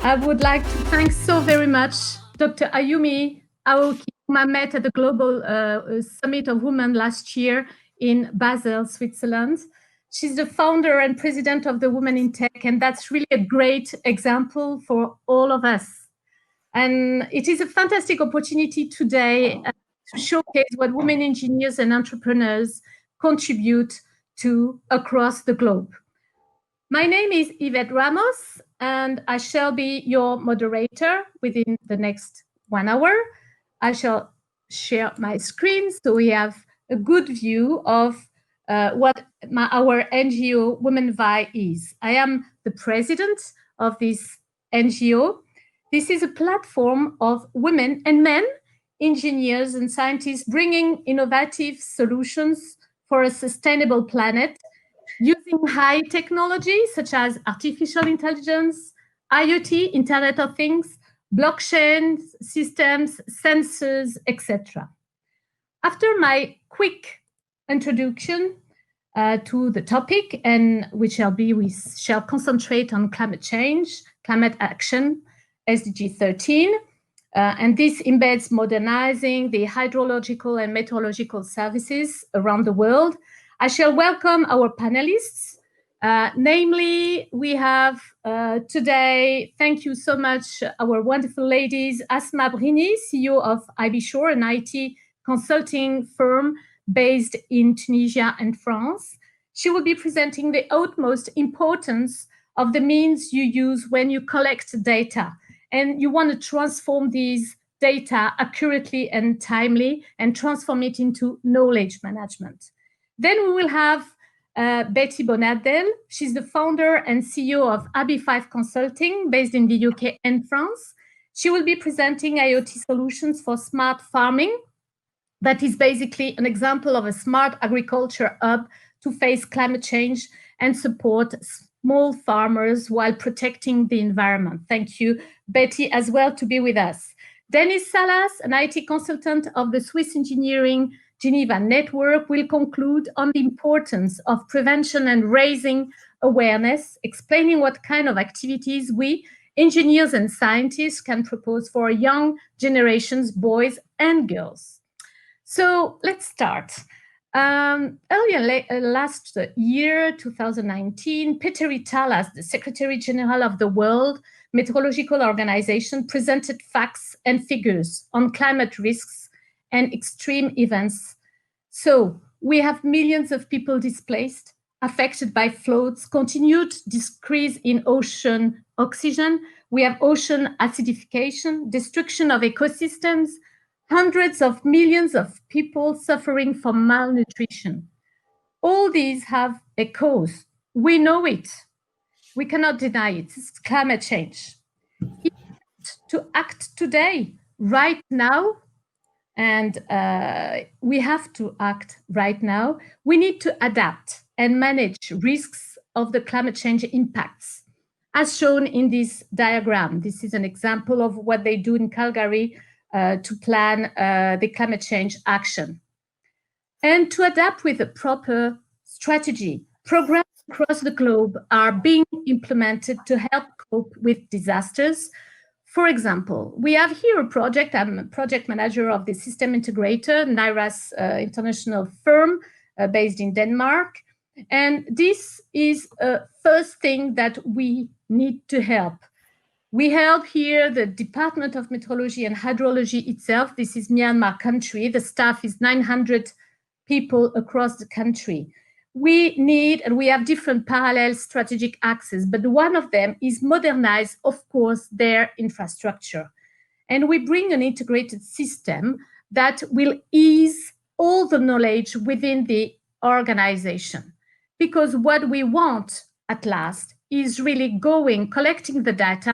I would like to thank so very much Dr. Ayumi Aoki, whom I met at the Global Summit of Women last year in Basel, Switzerland. She's the founder and president of the Women in Tech, and that's really a great example for all of us. And it is a fantastic opportunity today to showcase what women engineers and entrepreneurs contribute to across the globe. My name is Yvette Ramos, and I shall be your moderator within the next 1 hour. I shall share my screen so we have a good view of what our NGO WomenVi is. I am the president of this NGO. This is a platform of women and men, engineers and scientists, bringing innovative solutions for a sustainable planet using high technology such as artificial intelligence, IoT, Internet of Things, blockchain systems, sensors, etc. After my quick introduction to the topic, and we shall concentrate on climate change, climate action, SDG 13, and this embeds modernizing the hydrological and meteorological services around the world. I shall welcome our panelists. Namely, we have today, thank you so much, our wonderful ladies, Asma Brini, CEO of IBShore, an IT consulting firm based in Tunisia and France. She will be presenting the utmost importance of the means you use when you collect data and you want to transform these data accurately and timely and transform it into knowledge management. Then we will have Betty Bonadel. She's the founder and CEO of AB5 Consulting, based in the UK and France. She will be presenting IoT solutions for smart farming. That is basically an example of a smart agriculture hub to face climate change and support small farmers while protecting the environment. Thank you, Betty, as well, to be with us. Dennis Salas, an IT consultant of the Swiss Engineering Geneva Network, will conclude on the importance of prevention and raising awareness, explaining what kind of activities we, engineers and scientists, can propose for young generations, boys and girls. So let's start. Earlier last year, 2019, Petteri Talas, the Secretary General of the World Meteorological Organization, presented facts and figures on climate risks and extreme events. So we have millions of people displaced, affected by floods, continued decrease in ocean oxygen. We have ocean acidification, destruction of ecosystems, hundreds of millions of people suffering from malnutrition. All these have a cause. We know it. We cannot deny it. It's climate change. To act today, right now, and we have to act right now. We need to adapt and manage risks of the climate change impacts, as shown in this diagram. This is an example of what they do in Calgary to plan the climate change action. And to adapt with a proper strategy, programs across the globe are being implemented to help cope with disasters. For example, we have here a project. I'm a project manager of the system integrator, NIRAS international firm based in Denmark. And this is a first thing that we need to help. We help here the Department of Meteorology and Hydrology itself. This is Myanmar country. The staff is 900 people across the country. We need, and we have different parallel strategic axes, but one of them is modernize, of course, their infrastructure. And we bring an integrated system that will ease all the knowledge within the organization. Because what we want at last is really collecting the data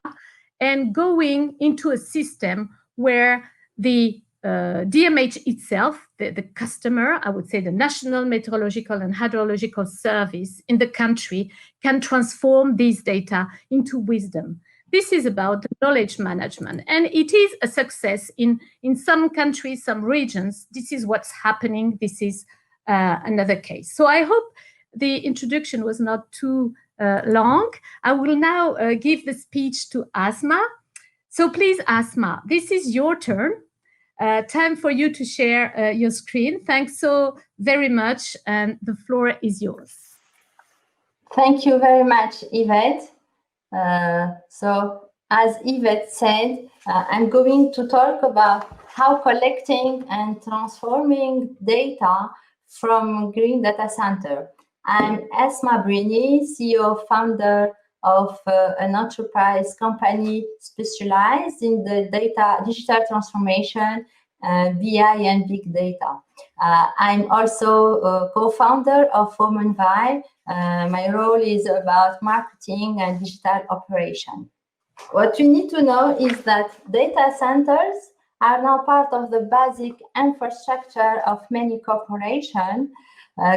and going into a system where the DMH itself, the customer, I would say the National Meteorological and Hydrological Service in the country, can transform these data into wisdom. This is about knowledge management, and it is a success in some countries, some regions. This is what's happening. This is another case. So I hope the introduction was not too long. I will now give the speech to Asma. So please, Asma, this is your turn. Time for you to share your screen. Thanks so very much, and the floor is yours. Thank you very much, Yvette. So, as Yvette said, I'm going to talk about how collecting and transforming data from Green Data Center. I'm Asma Brini, CEO, founder of an enterprise company specialized in the digital transformation, BI and big data. I'm also a co-founder of Womenvibe. My role is about marketing and digital operation. What you need to know is that data centers are now part of the basic infrastructure of many corporations,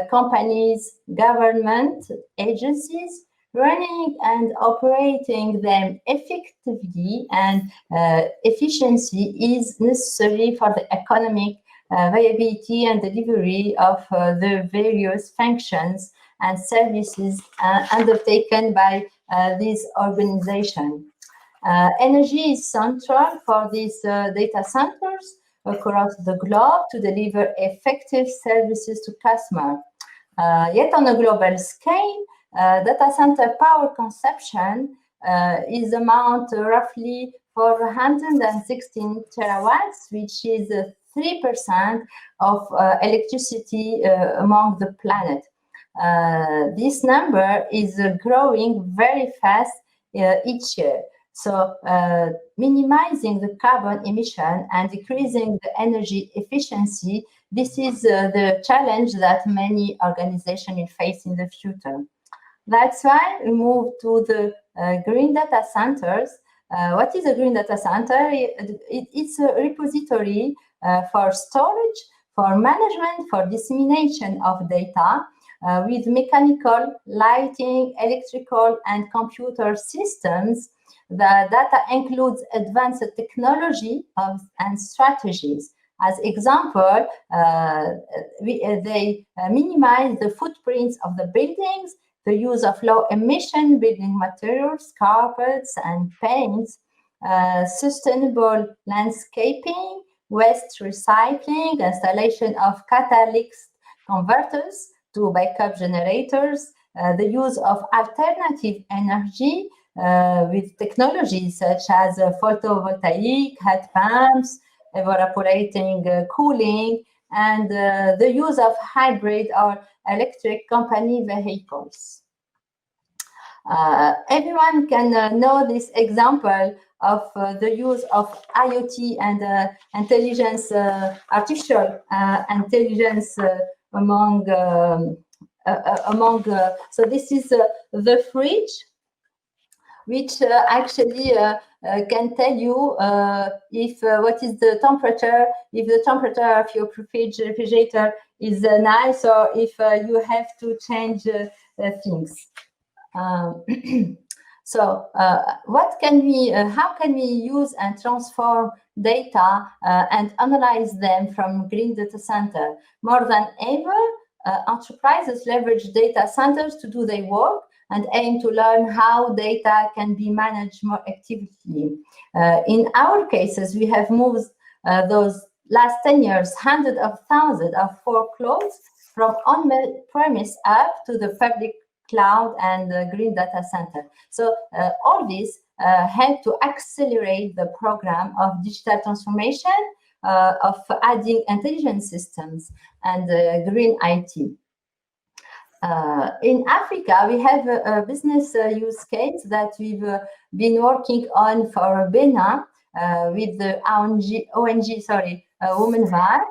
companies, government agencies, running and operating them effectively and efficiency is necessary for the economic viability and delivery of the various functions and services undertaken by this organization. Energy is central for these data centers across the globe to deliver effective services to customers. Yet on a global scale, data center power consumption is amount roughly 416 terawatts, which is 3% of electricity among the planet. This number is growing very fast each year. So minimizing the carbon emission and decreasing the energy efficiency, this is the challenge that many organizations will face in the future. That's why we move to the green data centers. What is a green data center? It's a repository for storage, for management, for dissemination of data with mechanical, lighting, electrical, and computer systems. The data includes advanced technology and strategies. As example, they minimize the footprints of the buildings, the use of low-emission building materials, carpets, and paints, sustainable landscaping, waste recycling, installation of catalytic converters to backup generators, the use of alternative energy with technologies such as photovoltaic, heat pumps, evaporating cooling, and the use of hybrid or electric company vehicles. Everyone can know this example of the use of IoT and intelligence, artificial intelligence so this is the fridge, which actually can tell you if what is the temperature, if the temperature of your refrigerator is nice, or if you have to change things. So what can we, how can we use and transform data and analyze them from green data center? More than ever, enterprises leverage data centers to do their work and aim to learn how data can be managed more actively. In our cases, we have moved those last 10 years, hundreds of thousands of workloads from on-premise up to the public cloud and green data center. So all this helped to accelerate the program of digital transformation, of adding intelligent systems and green IT. In Africa, we have a business use case that we've been working on for Benin with the ONG, Womenvibe.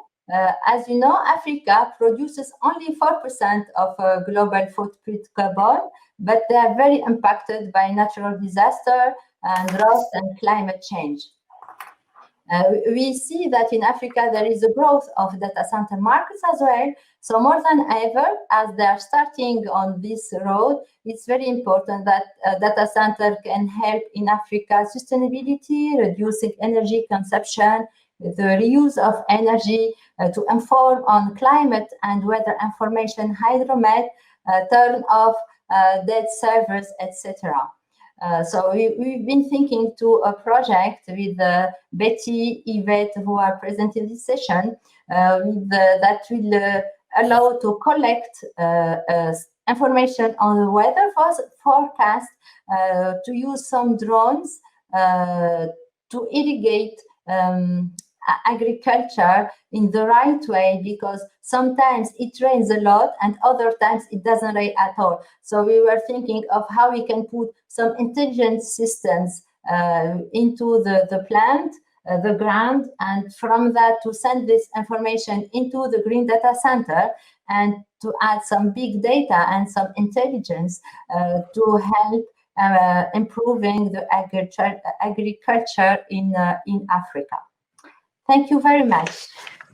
As you know, Africa produces only 4% of global footprint carbon, but they are very impacted by natural disaster and drought and climate change. We see that in Africa there is a growth of data center markets as well. So more than ever, as they are starting on this road, it's very important that data center can help in Africa sustainability, reducing energy consumption, the reuse of energy to inform on climate and weather information, hydromet, turn off dead servers, etc. So we've been thinking to a project with Betty, Yvette, who are present in this session, that will allow to collect information on the weather forecast, to use some drones to irrigate agriculture in the right way, because sometimes it rains a lot and other times it doesn't rain at all. So we were thinking of how we can put some intelligent systems into the plant, the ground, and from that to send this information into the green data center and to add some big data and some intelligence to help improving the agriculture in Africa. Thank you very much.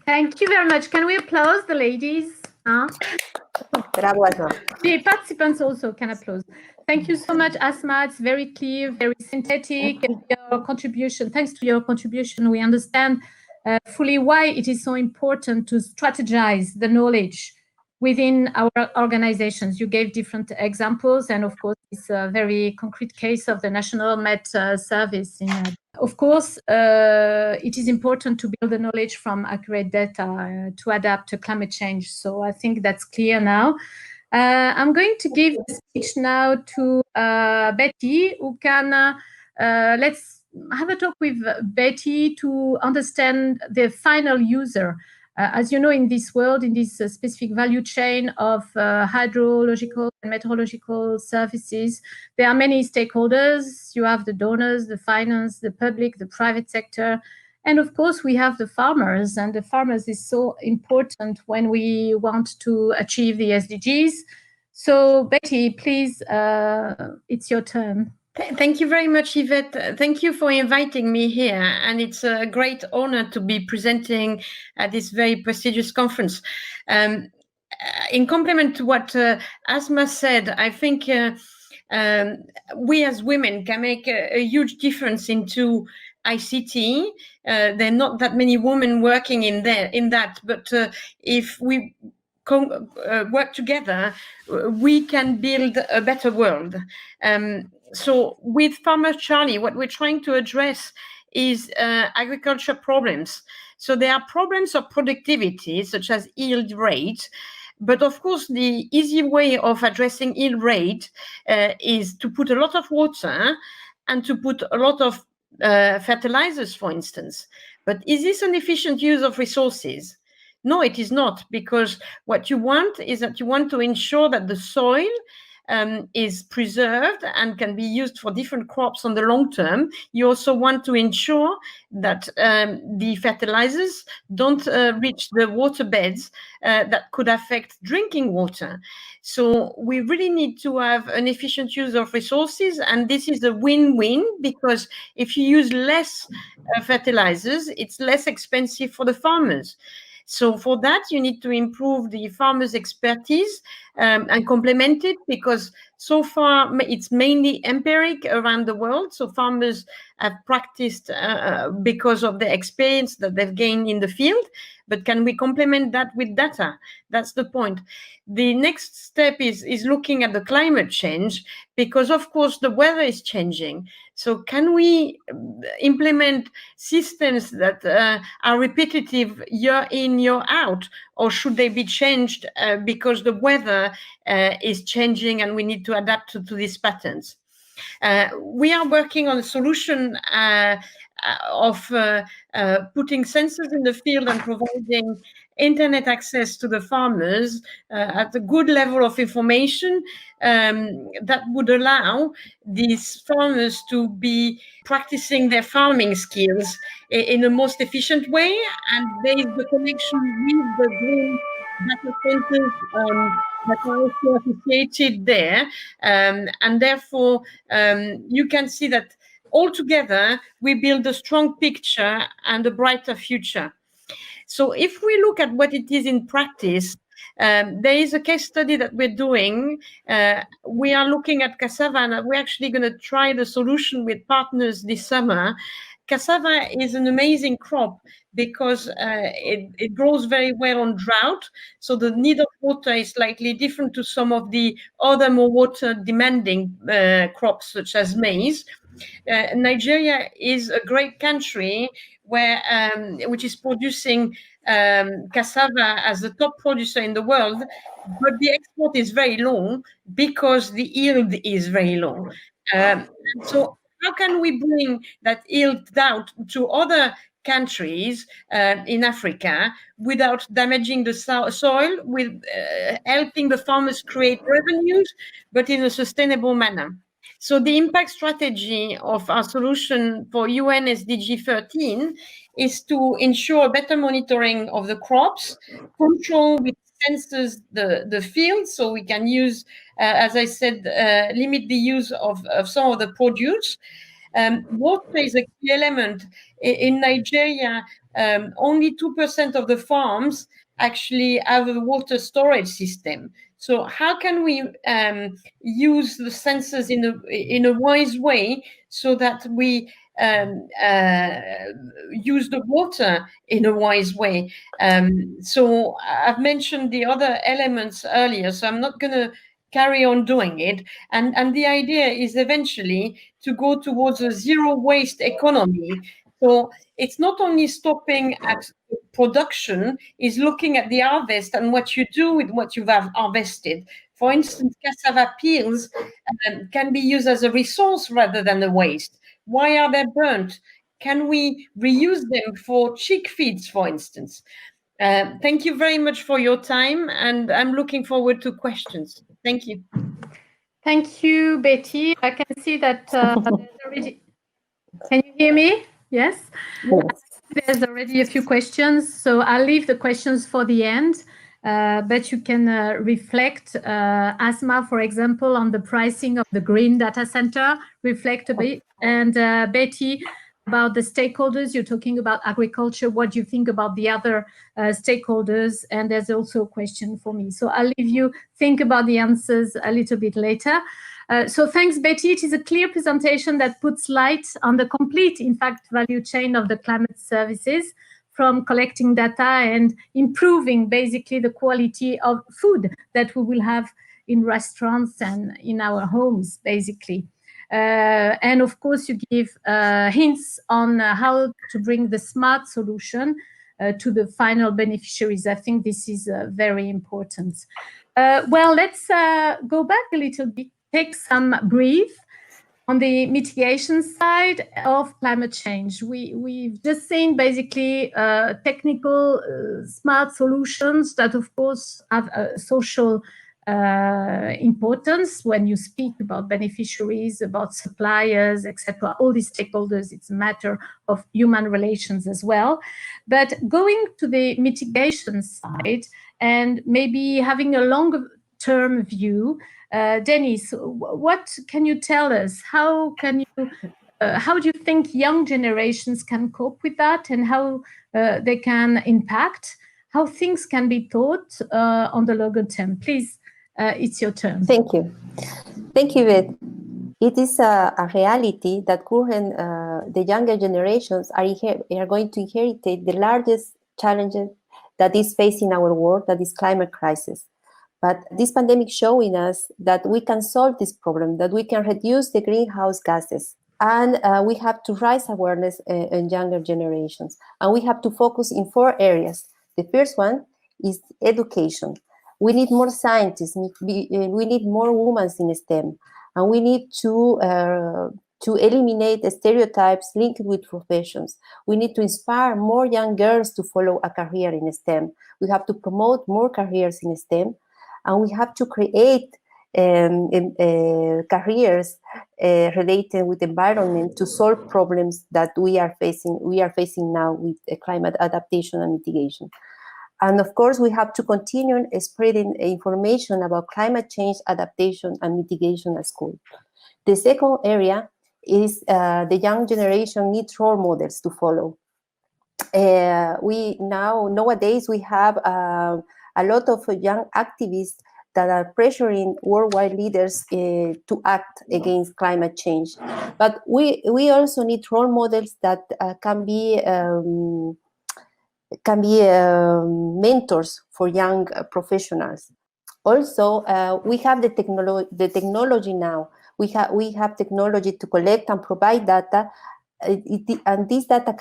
Thank you very much. Can we applaud the ladies? Bravo à toi. The participants also can applaud. Thank you so much, Asma. It's very clear, very synthetic. And your contribution, thanks to your contribution, we understand fully why it is so important to strategize the knowledge within our organizations. You gave different examples, and of course, it's a very concrete case of the National Met Service. Of course, it is important to build the knowledge from accurate data to adapt to climate change. So I think that's clear now. I'm going to give the speech now to Betty, who can, let's have a talk with Betty to understand the final user. As you know, in this world, in this specific value chain of hydrological and meteorological services, there are many stakeholders. You have the donors, the finance, the public, the private sector, and of course, we have the farmers. And the farmers is so important when we want to achieve the SDGs. So, Betty, please, it's your turn. Thank you very much, Yvette. Thank you for inviting me here. And it's a great honor to be presenting at this very prestigious conference. In complement to what Asma said, I think we as women can make a huge difference into ICT. There are not that many women working in that, but if we work together, we can build a better world. So with Farmer Charlie, what we're trying to address is agriculture problems. So there are problems of productivity, such as yield rate. But of course, the easy way of addressing yield rate is to put a lot of water and to put a lot of fertilizers, for instance. But is this an efficient use of resources? No, it is not, because what you want is that you want to ensure that the soil is preserved and can be used for different crops on the long term. You also want to ensure that the fertilizers don't reach the water beds that could affect drinking water. So we really need to have an efficient use of resources, and this is a win-win, because if you use less fertilizers, it's less expensive for the farmers. So for that, you need to improve the farmers' expertise and complement it, because so far it's mainly empiric around the world. So farmers have practiced because of the experience that they've gained in the field. But can we complement that with data? That's the point. The next step is looking at the climate change, because of course the weather is changing. So can we implement systems that are repetitive year in, year out, or should they be changed because the weather is changing and we need to adapt to these patterns? We are working on a solution of putting sensors in the field and providing internet access to the farmers at a good level of information that would allow these farmers to be practicing their farming skills in the most efficient way. And there is the connection with the green data centers that are also associated there. And therefore, you can see that altogether, we build a strong picture and a brighter future. So if we look at what it is in practice, there is a case study that we're doing. We are looking at cassava, and we're actually going to try the solution with partners this summer. cassava is an amazing crop because it grows very well on drought. So the need of water is slightly different to some of the other more water demanding crops such as maize. Nigeria is a great country where which is producing cassava as the top producer in the world, but the export is very low because the yield is very low. So how can we bring that yield down to other countries in Africa without damaging the soil, with helping the farmers create revenues, but in a sustainable manner? So the impact strategy of our solution for UN SDG 13 is to ensure better monitoring of the crops, control with sensors the field, so we can use, as I said, limit the use of some of the produce. Water is a key element. In Nigeria, only 2% of the farms actually have a water storage system. So how can we use the sensors in a wise way so that we use the water in a wise way? So I've mentioned the other elements earlier, so I'm not going to carry on doing it. And the idea is eventually to go towards a zero waste economy. So it's not only stopping at production, is looking at the harvest and what you do with what you have harvested. For instance, cassava peels can be used as a resource rather than a waste. Why are they burnt? Can we reuse them for chick feeds, for instance? Thank you very much for your time, and I'm looking forward to questions. Thank you. Thank you, Betty. I can see that there's already. Can you hear me? Yes. There's already a few questions, so I'll leave the questions for the end. But you can reflect, Asma, for example, on the pricing of the green data center, reflect a bit. And Betty, about the stakeholders, you're talking about agriculture. What do you think about the other stakeholders? And there's also a question for me. So I'll leave you think about the answers a little bit later. So thanks, Betty. It is a clear presentation that puts light on the complete, in fact, value chain of the climate services, from collecting data and improving basically the quality of food that we will have in restaurants and in our homes, basically. And of course, you give hints on how to bring the smart solution to the final beneficiaries. I think this is very important. Well, let's go back a little bit, take some breath. On the mitigation side of climate change, we've just seen basically technical smart solutions that, of course, have a social importance when you speak about beneficiaries, about suppliers, etc. All these stakeholders, it's a matter of human relations as well. But going to the mitigation side and maybe having a longer term view, Dennis, what can you tell us? How do you think young generations can cope with that, and how they can impact, how things can be taught on the longer term? Please, it's your turn. Thank you. Thank you, Yvette. It is a reality that current the younger generations are going to inherit the largest challenges that is facing our world, that is climate crisis. But this pandemic showing us that we can solve this problem, that we can reduce the greenhouse gases, and we have to raise awareness in younger generations. And we have to focus in 4 areas. The first one is education. We need more scientists. We need more women in STEM, and we need to eliminate the stereotypes linked with professions. We need to inspire more young girls to follow a career in STEM. We have to promote more careers in STEM. And we have to create careers related with environment to solve problems that we are facing now with climate adaptation and mitigation. And of course, we have to continue spreading information about climate change, adaptation, and mitigation at school. The second area is the young generation needs role models to follow. Nowadays we have a lot of young activists that are pressuring worldwide leaders to act against climate change. But we also need role models that can be mentors for young professionals. Also, we have the technology now. We have technology to collect and provide data, and this data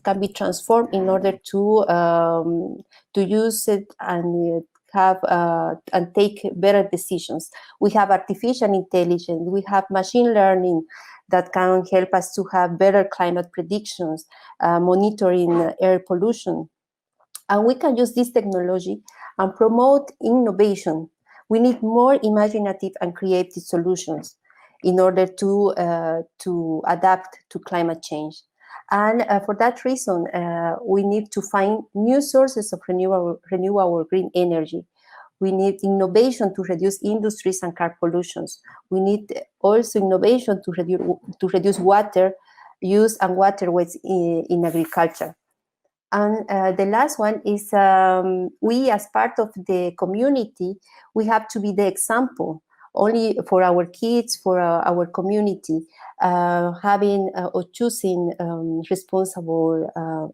can be transformed in order to use it and have and take better decisions. We have artificial intelligence. We have machine learning that can help us to have better climate predictions, monitoring air pollution. And we can use this technology and promote innovation. We need more imaginative and creative solutions in order to adapt to climate change. And for that reason, we need to find new sources of renewable green energy. We need innovation to reduce industries and car pollutions. We need also innovation to reduce water use and water waste in agriculture. And the last one is we, as part of the community, we have to be the example only for our kids, for our community, having or choosing responsible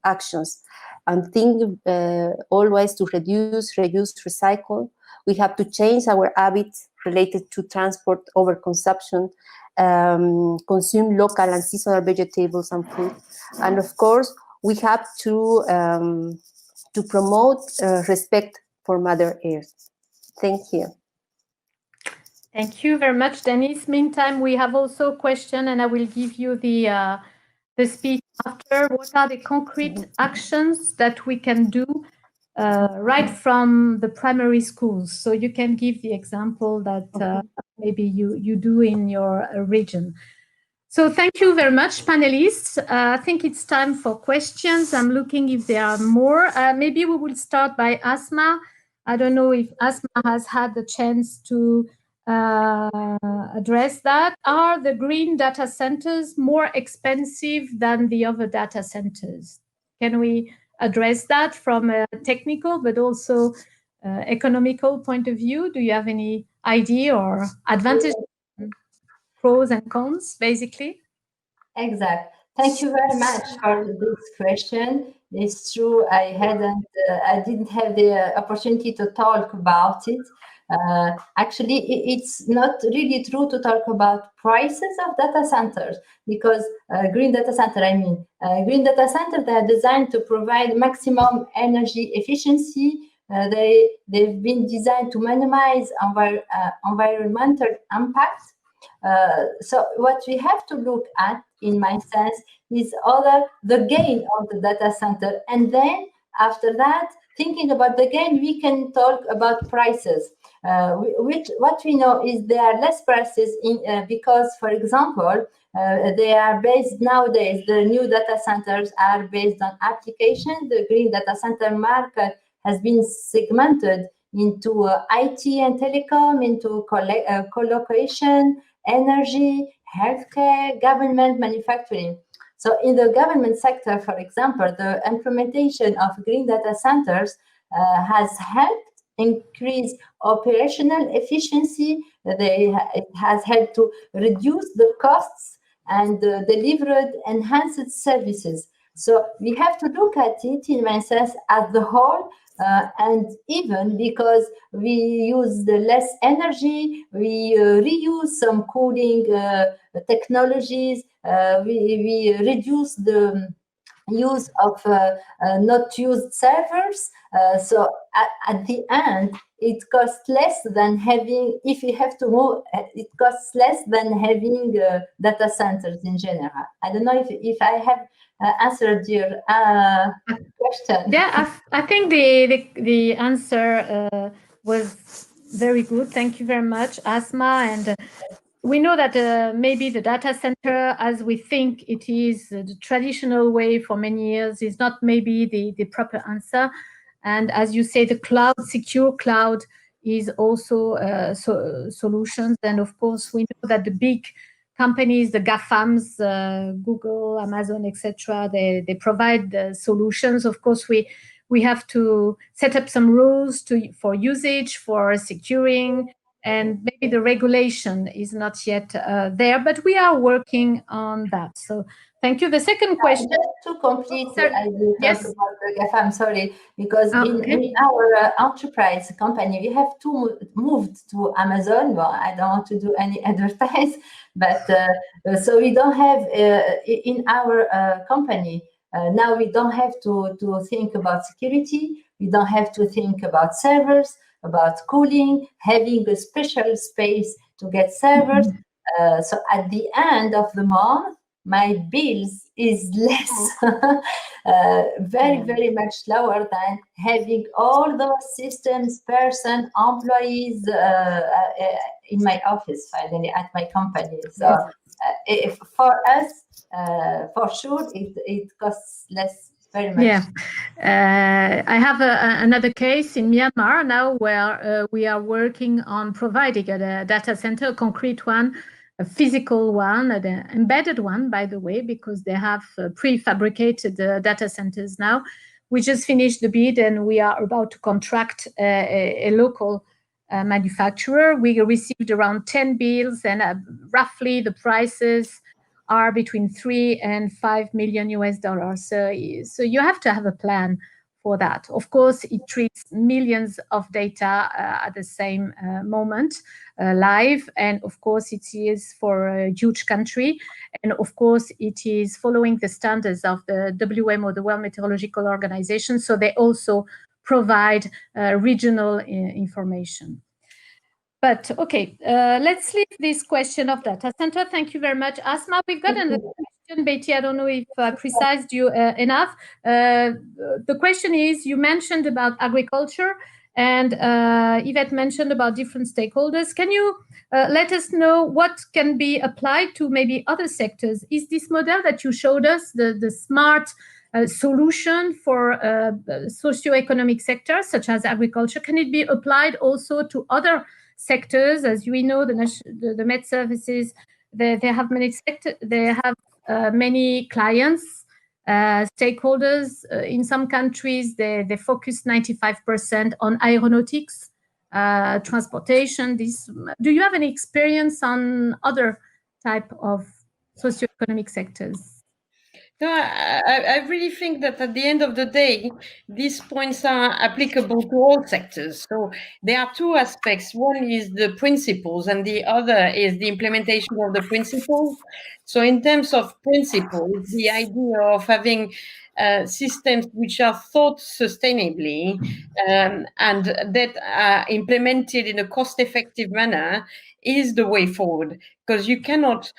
actions, and think always to reduce, reuse, recycle. We have to change our habits related to transport overconsumption, consume local and seasonal vegetables and fruit, and of course, we have to promote respect for Mother Earth. Thank you. Thank you very much, Denise. Meantime, we have also a question, and I will give you the speech after. What are the concrete actions that we can do right from the primary schools? So you can give the example that maybe you do in your region. So thank you very much, panelists. I think it's time for questions. I'm looking if there are more. Maybe we will start by Asma. I don't know if Asma has had the chance to address that. Are the green data centers more expensive than the other data centers? Can we address that from a technical but also economical point of view? Do you have any idea or advantage? Pros and cons, basically? Exact. Thank you very much for this question. It's true, I didn't have the opportunity to talk about it. Actually, it's not really true to talk about prices of data centers, because green data center, green data centers, they are designed to provide maximum energy efficiency. They've been designed to minimize environmental impact. So what we have to look at, in my sense, is the gain of the data center. And then after that, thinking about the gain, we can talk about prices. What we know is there are less prices because, for example, they are based nowadays, the new data centers are based on application. The green data center market has been segmented into IT and telecom, into co-location, energy, healthcare, government, manufacturing. So in the government sector, for example, the implementation of green data centers has helped increase operational efficiency. It has helped to reduce the costs and delivered enhanced services. So we have to look at it, in my sense, as the whole, and even because we use the less energy, we reuse some cooling technologies, we reduce the use of not used servers. So at the end, it costs less than having, if you have to move, it costs less than having data centers in general. I don't know if I have answered your question. Yeah, I think the answer was very good. Thank you very much, Asma. And we know that maybe the data center, as we think it is the traditional way for many years, is not maybe the proper answer. And as you say, the cloud, secure cloud, is also solutions. And of course, we know that the big companies, the GAFAMs, Google, Amazon, etc., they provide the solutions. Of course, we we have to set up some rules for usage, for securing, and maybe the regulation is not yet there, but we are working on that. So thank you. The second question. Just to complete, I will talk Yes. about the GAFA, I'm sorry, because Okay. in our enterprise company, we have moved to Amazon. Well, I don't want to do any advertise, but so we don't have in our company, now we don't have to think about security. We don't have to think about servers, about cooling, having a special space to get servers. So at the end of the month, my bills is less, very much lower than having all those systems, person, employees in my office, finally, at my company. So if for us, for sure, it costs less, very much. Yeah. I have another case in Myanmar now where we are working on providing a data center, a concrete one, a physical one, an embedded one, by the way, because they have prefabricated data centers now. We just finished the bid and we are about to contract a local manufacturer. We received around 10 bills and roughly the prices are between 3 and 5 million US dollars. So you have to have a plan for that. Of course, it treats millions of data at the same moment live. And of course, it is for a huge country. And of course, it is following the standards of the WMO, the World Meteorological Organization. So they also provide regional information. But okay, let's leave this question of data center. Thank you very much, Asma. We've got another question, Betty. I don't know if I precised you enough. The question is, you mentioned about agriculture and Yvette mentioned about different stakeholders. Can you let us know what can be applied to maybe other sectors? Is this model that you showed us, the smart solution for socioeconomic sectors such as agriculture, can it be applied also to other sectors? As we know, the Met Services, they have many they have many clients, stakeholders. In some countries, they focus 95% on aeronautics, transportation. Do you have any experience on other type of socioeconomic sectors? No, I really think that at the end of the day, these points are applicable to all sectors. So there are two aspects. One is the principles and the other is the implementation of the principles. So in terms of principles, the idea of having systems which are thought sustainably and that are implemented in a cost-effective manner is the way forward, because you cannot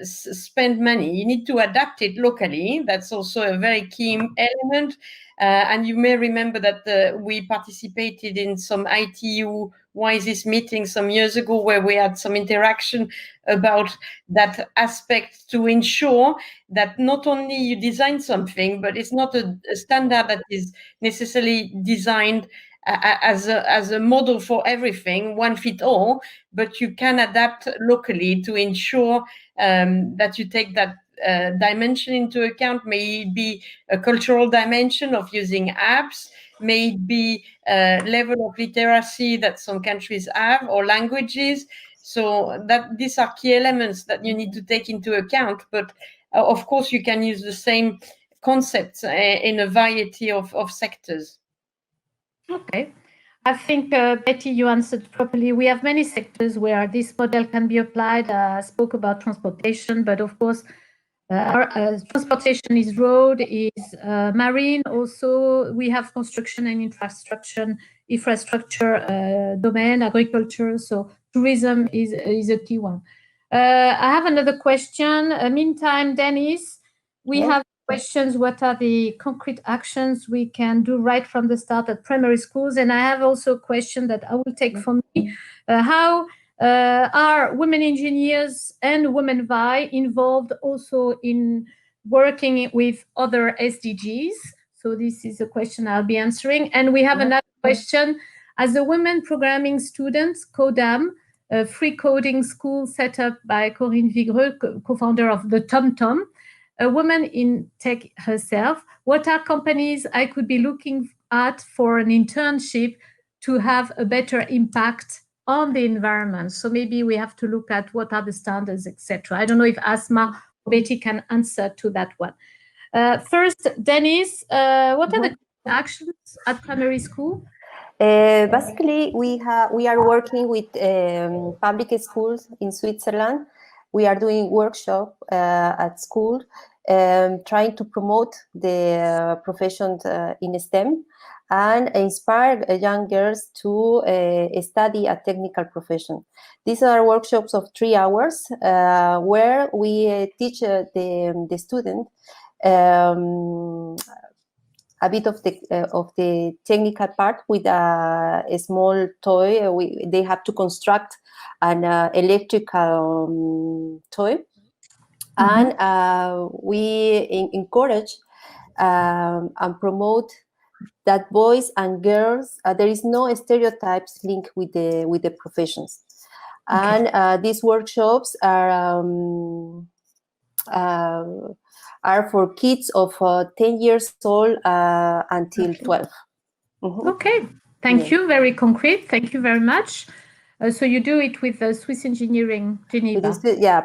spend money. You need to adapt it locally. That's also a very key element. And you may remember that we participated in some ITU WISES meetings some years ago where we had some interaction about that aspect to ensure that not only you design something, but it's not a standard that is necessarily designed as a model for everything, one fit all, but you can adapt locally to ensure that you take that dimension into account. May it be a cultural dimension of using apps, may it be a level of literacy that some countries have, or languages. So that these are key elements that you need to take into account. But of course, you can use the same concepts in a variety of sectors. Okay. I think, Betty, you answered properly. We have many sectors where this model can be applied. I spoke about transportation, but of course, transportation is road, is marine. Also, we have construction and infrastructure domain, agriculture. So tourism is a key one. I have another question. Meantime, Dennis, we have questions. What are the concrete actions we can do right from the start at primary schools? And I have also a question that I will take from me. How are women engineers and Women VI involved also in working with other SDGs? So this is a question I'll be answering. And we have another question. As a women programming student, CODAM, a free coding school set up by Corinne Vigreux, co-founder of the TomTom, a woman in tech herself, what are companies I could be looking at for an internship to have a better impact on the environment? So maybe we have to look at what are the standards, etc. I don't know if Asma or Betty can answer to that one. First, Dennis, what are the actions at primary school? Basically, we are working with public schools in Switzerland. We are doing workshop at school, trying to promote the professions in STEM and inspire young girls to study a technical profession. These are workshops of 3 hours where we teach the student a bit of the technical part with a small toy. They have to construct an electrical toy, and we encourage and promote that boys and girls, there is no stereotypes linked with the professions. Okay. And these workshops are for kids of 10 years old until 12. Okay, thank you. Very concrete. Thank you very much. So you do it with Swiss Engineering Geneva?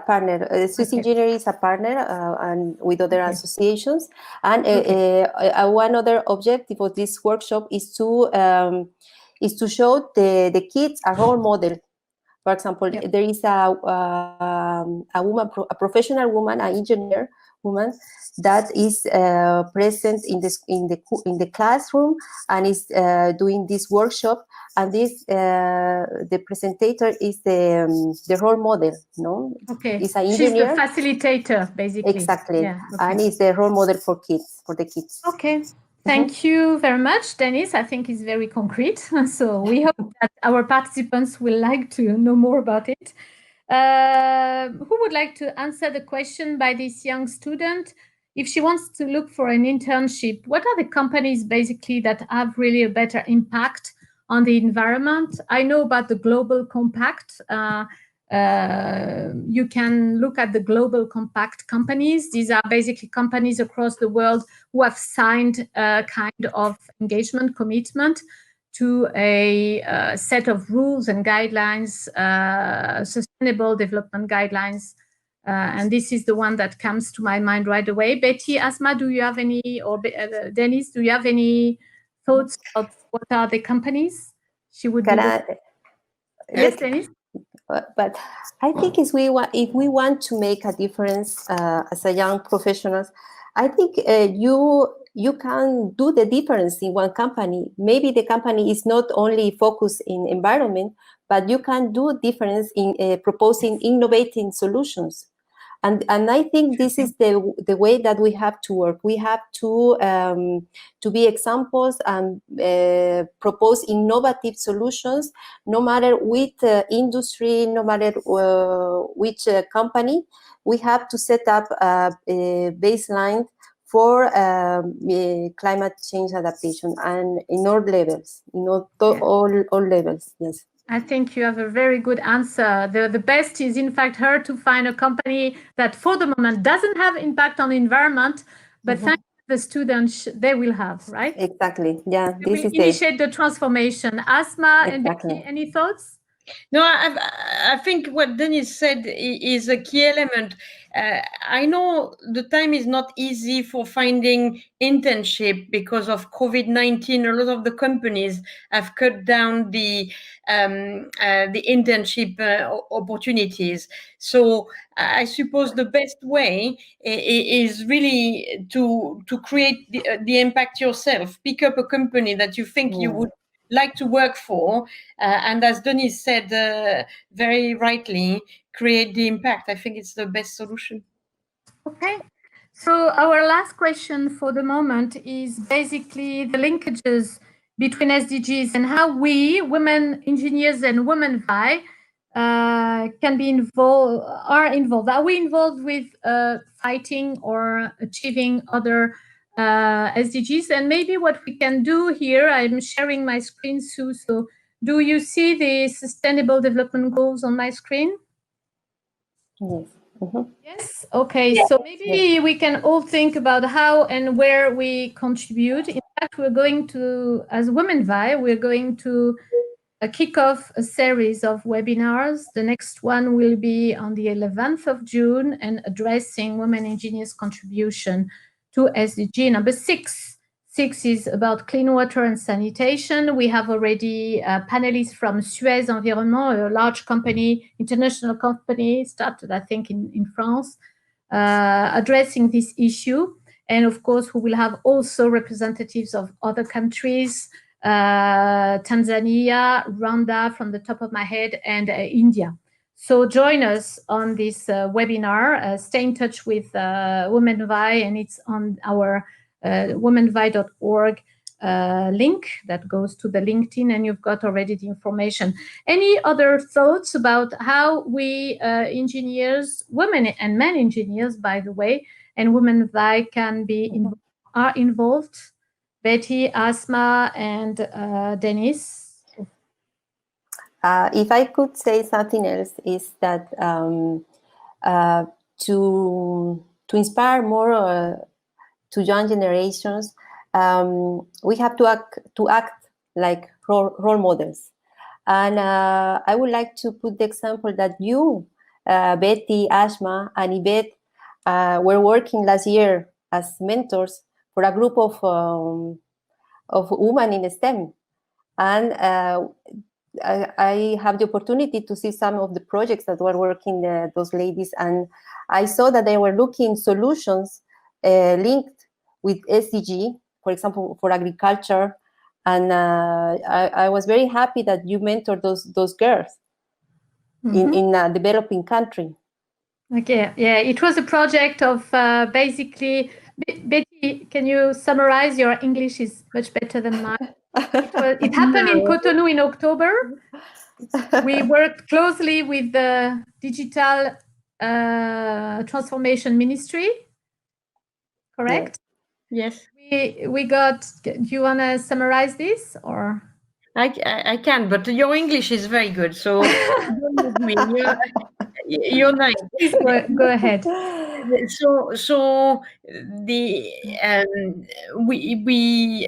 Partner. Swiss Engineering is a partner and with other associations. And one other objective of this workshop is to show the kids a role model. For example, there is a woman, a professional woman, an engineer woman that is present in the classroom and is doing this workshop. And this the presenter is the role model, no? Okay. Is an engineer. She's the facilitator, basically. Exactly. Yeah, okay. And is the role model for the kids. Okay. Thank you very much, Dennis. I think it's very concrete. So we hope that our participants will like to know more about it. Who would like to answer the question by this young student? If she wants to look for an internship, what are the companies basically that have really a better impact on the environment? I know about the Global Compact. You can look at the Global Compact companies. These are basically companies across the world who have signed a kind of engagement commitment to a set of rules and guidelines, sustainable development guidelines. And this is the one that comes to my mind right away. Betty, Asma, do you have any, or Dennis, do you have any thoughts about what are the companies she would be? Yes, Dennis? But I think if we want to make a difference as a young professionals, I think you can do the difference in one company. Maybe the company is not only focused in environment, but you can do difference in proposing innovating solutions. And I think this is the way that we have to work. We have to be examples and propose innovative solutions, no matter which industry, no matter which company. We have to set up a baseline for climate change adaptation, and in all levels, all levels. Yes. I think you have a very good answer. The best is, in fact, her to find a company that for the moment doesn't have impact on the environment, but thanks to the students, they will have, right? Exactly. Yeah. They will initiate the transformation. Asma and Becky, any thoughts? No, I think what Dennis said is a key element. I know the time is not easy for finding internship because of COVID-19. A lot of the companies have cut down the internship opportunities. So I suppose the best way is really to create the impact yourself. Pick up a company that you think you would like to work for, and as Denise said very rightly, create the impact. I think it's the best solution. Okay, so our last question for the moment is basically the linkages between SDGs and how we, women engineers and women FI, can be involved. Are we involved with fighting or achieving other SDGs? And maybe what we can do here, I'm sharing my screen, Sue. So do you see the Sustainable Development Goals on my screen? Yes. Yes. Okay. Yes. So maybe we can all think about how and where we contribute. In fact, we're going to, as WomenVi, we're going to kick off a series of webinars. The next one will be on the 11th of June and addressing women engineers' contribution to SDG number 6. 6 is about clean water and sanitation. We have already panelists from Suez Environnement, a large company, international company, started, I think, in France, addressing this issue. And of course, we will have also representatives of other countries, Tanzania, Rwanda, from the top of my head, and India. So join us on this webinar. Stay in touch with WomenVi, and it's on our womenvi.org link that goes to the LinkedIn, and you've got already the information. Any other thoughts about how we engineers, women and men engineers, by the way, and WomenVi can be are involved? Betty, Asma, and Dennis. If I could say something else, is that to inspire more to young generations, we have to act like role models. And I would like to put the example that you, Betty, Ashma, and Yvette were working last year as mentors for a group of women in STEM. And I have the opportunity to see some of the projects that were working those ladies, and I saw that they were looking solutions linked with SDG, for example, for agriculture. And I was very happy that you mentored those girls in a developing country. Okay, yeah, it was a project of basically, Betty, can you summarize? Your English is much better than mine. It happened in Cotonou in October. We worked closely with the Digital Transformation Ministry, correct? Yes. We got, do you want to summarize this, or? I can, but your English is very good, so with me. You're nice. Please go ahead. So the we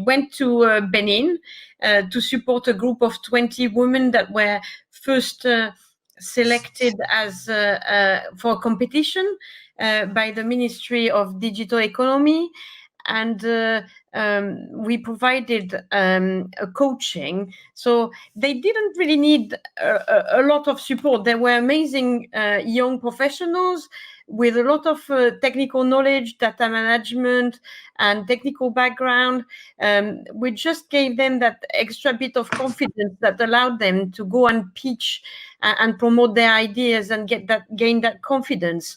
went to Benin to support a group of 20 women that were first selected as for competition by the Ministry of Digital Economy. And we provided a coaching. So they didn't really need a lot of support. They were amazing young professionals with a lot of technical knowledge, data management, and technical background. We just gave them that extra bit of confidence that allowed them to go and pitch and promote their ideas and gain that confidence.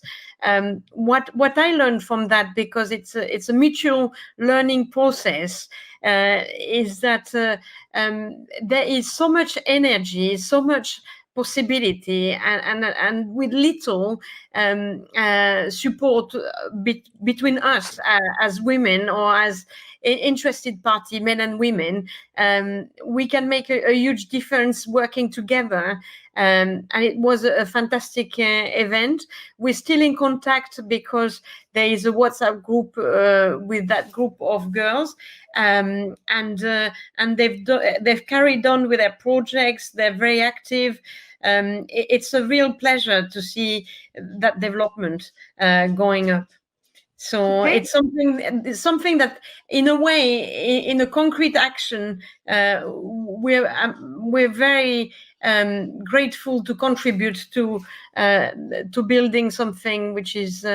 What I learned from that, because it's a mutual learning process, is that there is so much energy, so much possibility, and with little support between us as women or as interested party, men and women, we can make a huge difference working together. And it was a fantastic event. We're still in contact because there is a WhatsApp group with that group of girls, and they've carried on with their projects. They're very active. It's a real pleasure to see that development going up. So Okay. it's something that, in a way, in a concrete action, we're very grateful to contribute to building something which is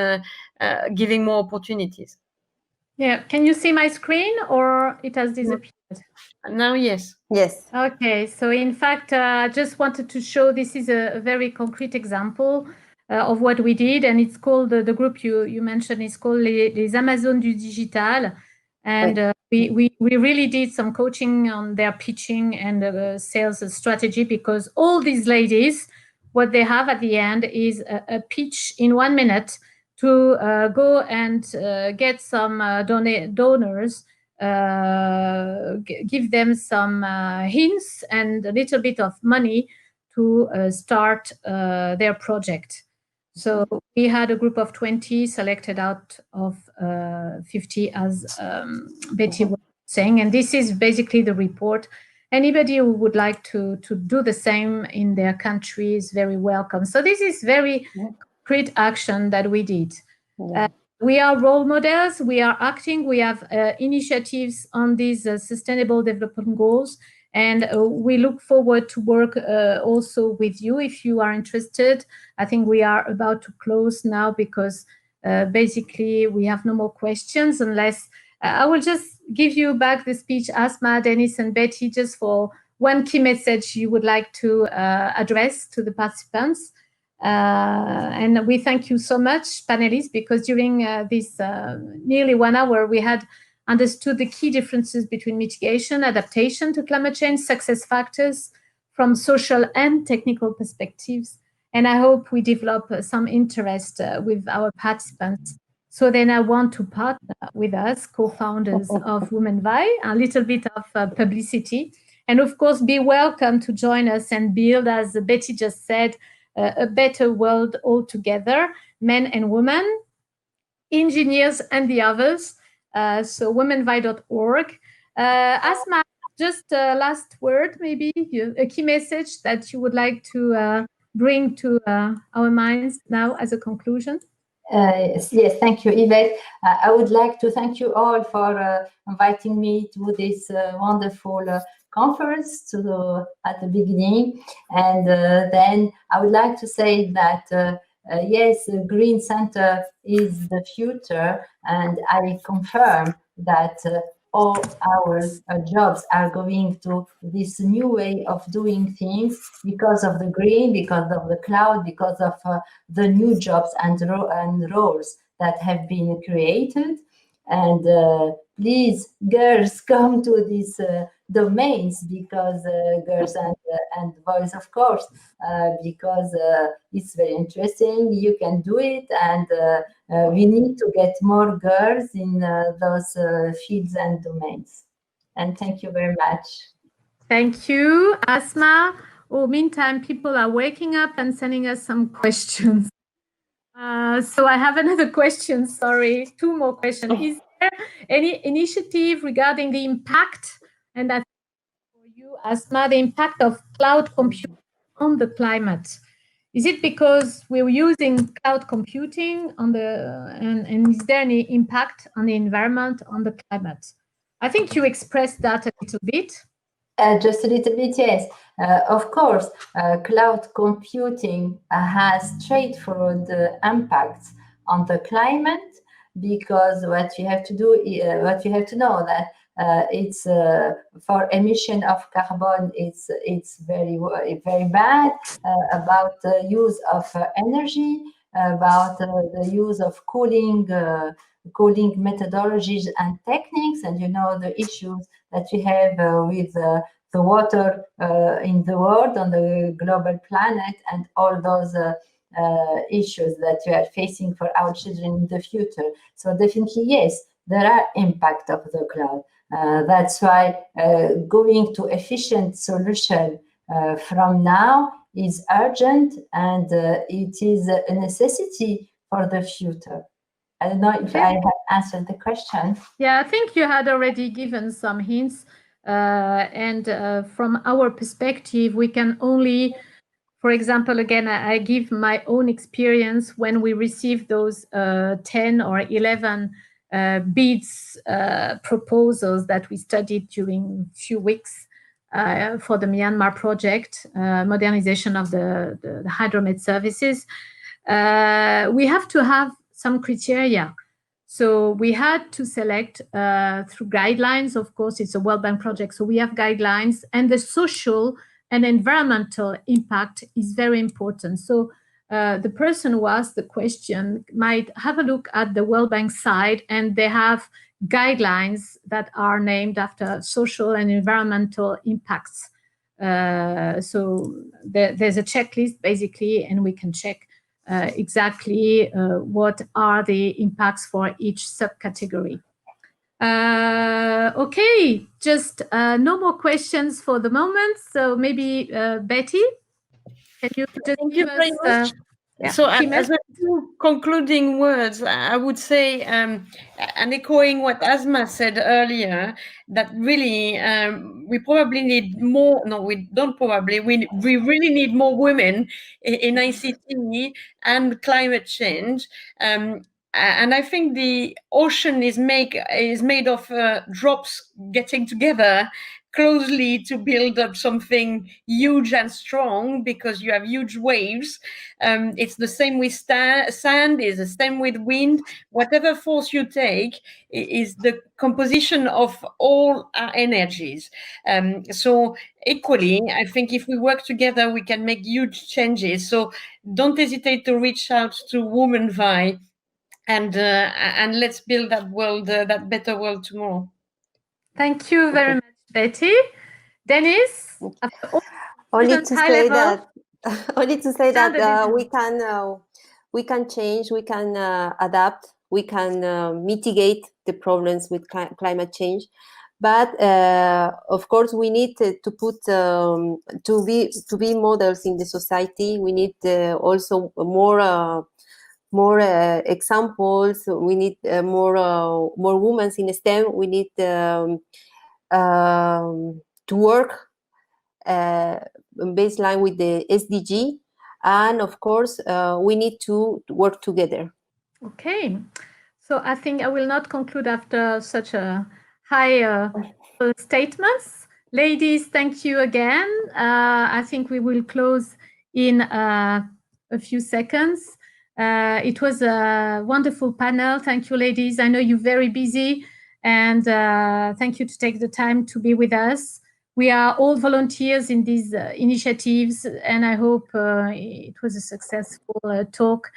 giving more opportunities. Yeah, can you see my screen, or it has disappeared? Now, yes. Yes. Okay, so in fact, I just wanted to show this is a very concrete example of what we did, and it's called, the group you mentioned is called Les Amazones du Digital, and we really did some coaching on their pitching and sales strategy, because all these ladies, what they have at the end is a pitch in 1 minute to go and get some donors, give them some hints and a little bit of money to start their project. So we had a group of 20 selected out of 50, as Betty was saying, and this is basically the report. Anybody who would like to do the same in their country is very welcome. So this is very concrete action that we did. We are role models, we are acting, we have initiatives on these sustainable development goals, and we look forward to work also with you if you are interested. I think we are about to close now because basically we have no more questions, unless I will just give you back the speech, Asma, Dennis, and Betty, just for one key message you would like to address to the participants. And we thank you so much, panelists, because during this nearly 1 hour, we had understood the key differences between mitigation, adaptation to climate change, success factors from social and technical perspectives. And I hope we develop some interest with our participants. So then I want to partner with us, co-founders of WomenVi, a little bit of publicity. And of course, be welcome to join us and build, as Betty just said, a better world altogether, men and women, engineers and the others. So womenvi.org. Asma, just a last word, maybe a key message that you would like to bring to our minds now as a conclusion. Yes, thank you, Yvette. I would like to thank you all for inviting me to this wonderful conference at the beginning. And then I would like to say that, yes, Green Center is the future, and I confirm that all our jobs are going to this new way of doing things because of the green, because of the cloud, because of the new jobs and roles that have been created. And please, girls, come to these domains, because girls and boys, of course, because it's very interesting. You can do it, and we need to get more girls in those fields and domains. And thank you very much. Thank you, Asma. Oh, meantime, people are waking up and sending us some questions. So I have another question, sorry, 2 more questions. Is there any initiative regarding the impact, and that's for you, Asma, the impact of cloud computing on the climate? Is it because we're using cloud computing on and is there any impact on the environment, on the climate? I think you expressed that a little bit. Just a little bit, yes. Of course, cloud computing has straightforward impacts on the climate, because what you have to do, what you have to know that it's for emission of carbon, it's very bad. About the use of energy, about the use of cooling methodologies and techniques, and you know the issues that we have with the water in the world, on the global planet, and all those issues that we are facing for our children in the future. So definitely, yes, there are impact of the cloud. That's why going to efficient solution from now is urgent, and it is a necessity for the future. I don't know if I have answered the question. Yeah, I think you had already given some hints. And from our perspective, we can only, for example, again, I give my own experience when we received those 10 or 11 bids proposals that we studied during a few weeks for the Myanmar project, modernization of the hydromet services. We have to have some criteria. So we had to select through guidelines. Of course, it's a World Bank project, so we have guidelines, and the social and environmental impact is very important. So the person who asked the question might have a look at the World Bank side, and they have guidelines that are named after social and environmental impacts. So there's a checklist, basically, and we can check exactly what are the impacts for each subcategory. Okay, just no more questions for the moment. So maybe Betty? Can you just Thank give you very much. So, as a few concluding words, I would say, and echoing what Asma said earlier, that really we probably need more. No, we don't probably. We really need more women in ICT and climate change. And I think the ocean is made of drops getting together closely to build up something huge and strong, because you have huge waves. It's the same with sand, is the same with wind. Whatever force you take is the composition of all our energies. So equally, I think if we work together, we can make huge changes. So don't hesitate to reach out to Women Vi, and let's build that world, that better world tomorrow. Thank you very much, Betty. Dennis, only to say that we can change, we can adapt, we can mitigate the problems with climate change, but of course we need to put to be models in the society. We need also more examples. We need more women in STEM. We need to work baseline with the SDG, and of course we need to work together. Okay, so I think I will not conclude after such a high statements. Ladies, thank you again. I think we will close in a few seconds. It was a wonderful panel. Thank you, ladies. I know you're very busy, and thank you to take the time to be with us. We are all volunteers in these initiatives, and I hope it was a successful talk,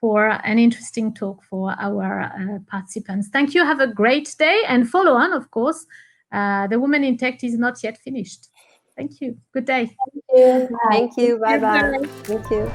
for an interesting talk for our participants. Thank you. Have a great day, and follow on, of course. The Women in Tech is not yet finished. Thank you. Good day. Thank you. Thank you. Bye-bye. Thank you.